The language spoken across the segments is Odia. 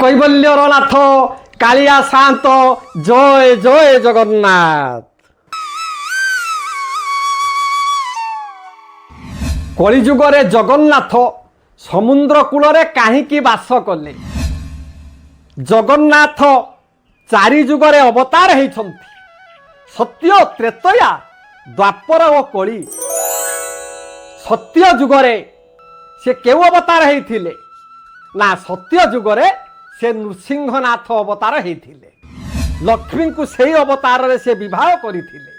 কৈবল্যর নাথ কালিয়া শান্ত জয় জয় জগন্নাথ। কলিযুগরে জগন্নাথ সমুদ্র কূলরে কাহিকি বাস কলে? জগন্নাথ চারি যুগরে অবতার হয়েছন্তি। সত্য ত্রেতয়া দ্বাপর ও কলি। সত্য যুগরে সে কেউ অবতার হয়েছিলে না? সত্য যুগরে সে নৃসিংহনাথ অবতার হয়েছিলে। লক্ষ্মীଙ୍କୁ সেই অবতারে সে বিবাহ করেছিলে।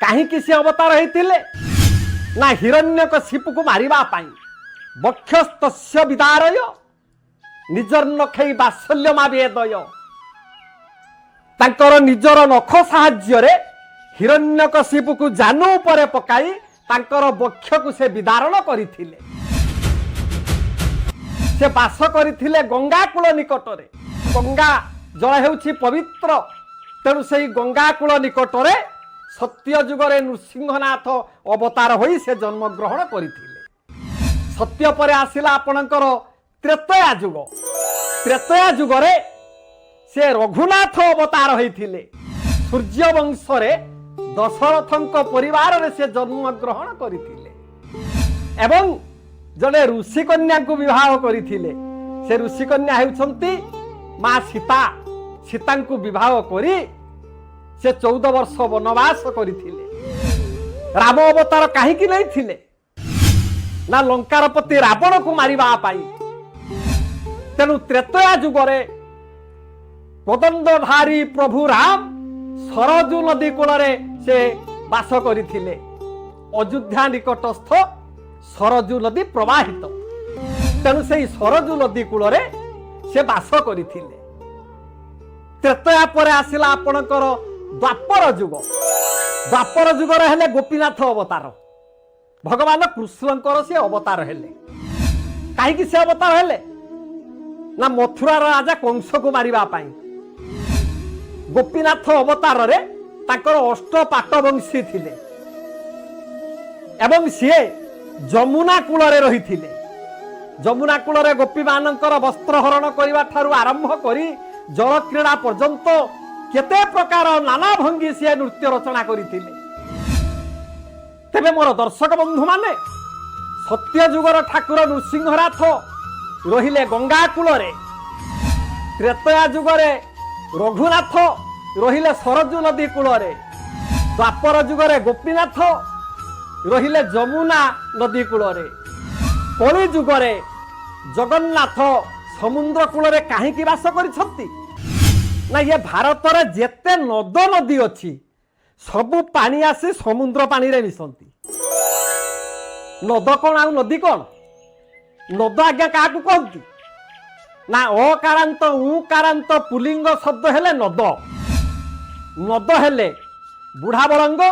কাহিকি সে অবতার হয়েছিলে না? হিরণ্যকশিপুକୁ মারিবা পাই। বক্ষস্তস্য বিদারয় নিজর নখেই বাৎসল্য মাবেদয়। তাଙ୍କର ନିଜର ନଖ ସାହାଯ୍ୟରେ ହିରଣ୍ୟକଶିପୁକୁ ଜାନୁ ଉପରେ ପକାଇ ତାଙ୍କର ବକ୍ଷକୁ ସେ ବିଦାରଣ କରିଥିଲେ। ସେ ବାସ କରିଥିଲେ ଗଙ୍ଗା କୂଳ ନିକଟରେ। ଗଙ୍ଗା ଜଳ ହେଉଛି ପବିତ୍ର, ତେଣୁ ସେହି ଗଙ୍ଗା କୂଳ ନିକଟରେ ସତ୍ୟ ଯୁଗରେ ନୃସିଂହନାଥ ଅବତାର ହୋଇ ସେ ଜନ୍ମଗ୍ରହଣ କରିଥିଲେ। ସତ୍ୟ ପରେ ଆସିଲା ଆପଣଙ୍କର ତ୍ରେତୟା ଯୁଗ। ତ୍ରେତୟା ଯୁଗରେ ସେ ରଘୁନାଥ ଅବତାର ହୋଇଥିଲେ। ସୂର୍ଯ୍ୟ ବଂଶରେ ଦଶରଥଙ୍କ ପରିବାରରେ ସେ ଜନ୍ମଗ୍ରହଣ କରିଥିଲେ ଏବଂ ଜଣେ ଋଷିକନ୍ୟାଙ୍କୁ ବିବାହ କରିଥିଲେ। ସେ ଋଷିକନ୍ୟା ହେଉଛନ୍ତି ମା ସୀତା। ସୀତାଙ୍କୁ ବିବାହ କରି ସେ 14 ବର୍ଷ ବନବାସ କରିଥିଲେ। ରାମ ଅବତାର କାହିଁକି ନେଇଥିଲେ ନା? ଲଙ୍କାର ପତି ରାବଣକୁ ମାରିବା ପାଇଁ। ତେଣୁ ତ୍ରେତୟା ଯୁଗରେ କୋଦଣ୍ଡଧାରୀ ପ୍ରଭୁ ରାମ ସରଜୁ ନଦୀ କୂଳରେ ସେ ବାସ କରିଥିଲେ। ଅଯୋଧ୍ୟା ନିକଟସ୍ଥ ସରଜୁ ନଦୀ ପ୍ରବାହିତ, ତେଣୁ ସେହି ସରଜୁ ନଦୀ କୂଳରେ ସେ ବାସ କରିଥିଲେ। ତ୍ରେତୟା ପରେ ଆସିଲା ଆପଣଙ୍କର ଦ୍ୱାପର ଯୁଗ। ଦ୍ୱାପର ଯୁଗରେ ହେଲେ ଗୋପୀନାଥ ଅବତାର। ଭଗବାନ କୃଷ୍ଣଙ୍କର ସେ ଅବତାର ହେଲେ। କାହିଁକି ସେ ଅବତାର ହେଲେ ନା? ମଥୁରାର ରାଜା କଂସକୁ ମାରିବା ପାଇଁ। ଗୋପୀନାଥ ଅବତାରରେ ତାଙ୍କର ଅଷ୍ଟପାଟ ବଂଶୀ ଥିଲେ ଏବଂ ସିଏ ଯମୁନା କୂଳରେ ରହିଥିଲେ। ଯମୁନା କୂଳରେ ଗୋପୀମାନଙ୍କର ବସ୍ତ୍ର ହରଣ କରିବା ଠାରୁ ଆରମ୍ଭ କରି ଜଳ କ୍ରୀଡ଼ା ପର୍ଯ୍ୟନ୍ତ କେତେ ପ୍ରକାର ନାନା ଭଙ୍ଗୀ ସିଏ ନୃତ୍ୟ ରଚନା କରିଥିଲେ। ତେବେ ମୋର ଦର୍ଶକ ବନ୍ଧୁମାନେ, ସତ୍ୟ ଯୁଗର ଠାକୁର ନୃସିଂହନାଥ ରହିଲେ ଗଙ୍ଗା କୂଳରେ। ତ୍ରେତୟା ଯୁଗରେ ରଘୁନାଥ ରହିଲେ ସରଜୁ ନଦୀ କୂଳରେ। ଦ୍ୱାପର ଯୁଗରେ ଗୋପୀନାଥ ରହିଲେ ଯମୁନା ନଦୀ କୂଳରେ। କଳି ଯୁଗରେ ଜଗନ୍ନାଥ ସମୁଦ୍ର କୂଳରେ କାହିଁକି ବାସ କରିଛନ୍ତି ନା? ଇଏ ଭାରତରେ ଯେତେ ନଦ ନଦୀ ଅଛି ସବୁ ପାଣି ଆସି ସମୁଦ୍ର ପାଣିରେ ମିଶନ୍ତି। ନଦ କଣ ଆଉ ନଦୀ କଣ? ନଦ ଆଜ୍ଞା କାହାକୁ କହନ୍ତି ନା? ଅକାରାନ୍ତ ଉକାରାନ୍ତ ପୁଲିଙ୍ଗ ଶବ୍ଦ ହେଲେ ନଦ। ନଦ ହେଲେ ବୁଢ଼ାବଳଙ୍ଗ,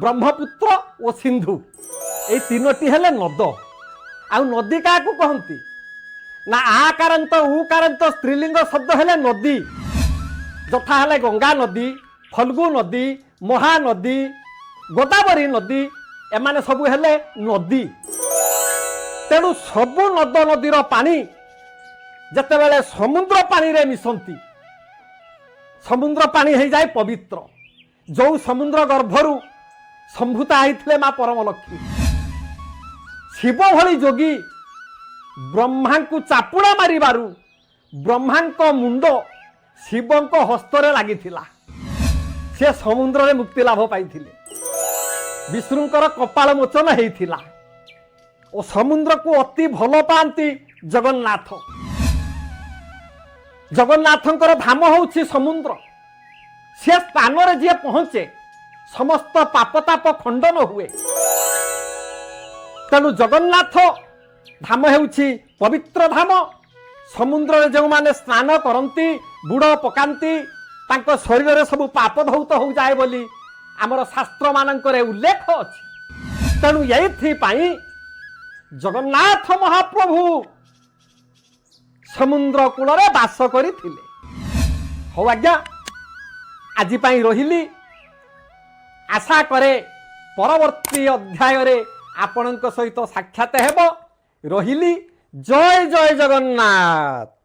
ବ୍ରହ୍ମପୁତ୍ର ଓ ସିନ୍ଧୁ, ଏଇ ତିନୋଟି ହେଲେ ନଦ। ଆଉ ନଦୀ କାହାକୁ କହନ୍ତି ନା? ଆକାରାନ୍ତ ଉକାରାନ୍ତ ସ୍ତ୍ରୀଲିଙ୍ଗ ଶବ୍ଦ ହେଲେ ନଦୀ। ଯଥା ହେଲେ ଗଙ୍ଗା ନଦୀ, ଫଲ୍ଗୁ ନଦୀ, ମହାନଦୀ, ଗୋଦାବରୀ ନଦୀ, ଏମାନେ ସବୁ ହେଲେ ନଦୀ। ତେଣୁ ସବୁ ନଦ ନଦୀର ପାଣି ଯେତେବେଳେ ସମୁଦ୍ର ପାଣିରେ ମିଶନ୍ତି, ସମୁଦ୍ର ପାଣି ହେଇଯାଏ ପବିତ୍ର। ଯୋଉ ସମୁଦ୍ର ଗର୍ଭରୁ ସମ୍ଭୂତା ହେଇଥିଲେ ମା ପରମଲକ୍ଷ୍ମୀ। ଶିବ ଭଳି ଯୋଗୀ ବ୍ରହ୍ମାଙ୍କୁ ଚାପୁଡ଼ା ମାରିବାରୁ ବ୍ରହ୍ମାଙ୍କ ମୁଣ୍ଡ ଶିବଙ୍କ ହସ୍ତରେ ଲାଗିଥିଲା। ସେ ସମୁଦ୍ରରେ ମୁକ୍ତି ଲାଭ ପାଇଥିଲେ। ବିଷ୍ଣୁଙ୍କର କପାଳ ମୋଚନ ହେଇଥିଲା ଓ ସମୁଦ୍ରକୁ ଅତି ଭଲ ପାଆନ୍ତି ଜଗନ୍ନାଥ। ଜଗନ୍ନାଥଙ୍କର ଧାମ ହେଉଛି ସମୁଦ୍ର। ସେ ସ୍ଥାନରେ ଯିଏ ପହଞ୍ଚେ ସମସ୍ତ ପାପତାପ ଖଣ୍ଡନ ହୁଏ। ତେଣୁ ଜଗନ୍ନାଥ ଧାମ ହେଉଛି ପବିତ୍ର ଧାମ। ସମୁଦ୍ରରେ ଯେଉଁମାନେ ସ୍ନାନ କରନ୍ତି, ବୁଡ଼ ପକାନ୍ତି, ତାଙ୍କ ଶରୀରରେ ସବୁ ପାପ ଧୌତ ହୋଇଯାଏ ବୋଲି ଆମର ଶାସ୍ତ୍ରମାନଙ୍କରେ ଉଲ୍ଲେଖ ଅଛି। ତେଣୁ ଏଇଥିପାଇଁ ଜଗନ୍ନାଥ ମହାପ୍ରଭୁ ସମୁଦ୍ର କୂଳରେ ବାସ କରିଥିଲେ। ହଉ ଆଜ୍ଞା, ଆଜି ପାଇଁ ରହିଲି। ଆଶା କରେ ପରବର୍ତ୍ତୀ ଅଧ୍ୟାୟରେ ଆପଣଙ୍କ ସହିତ ସାକ୍ଷାତ ହେବ। ରହିଲି। ଜୟ ଜୟ ଜଗନ୍ନାଥ।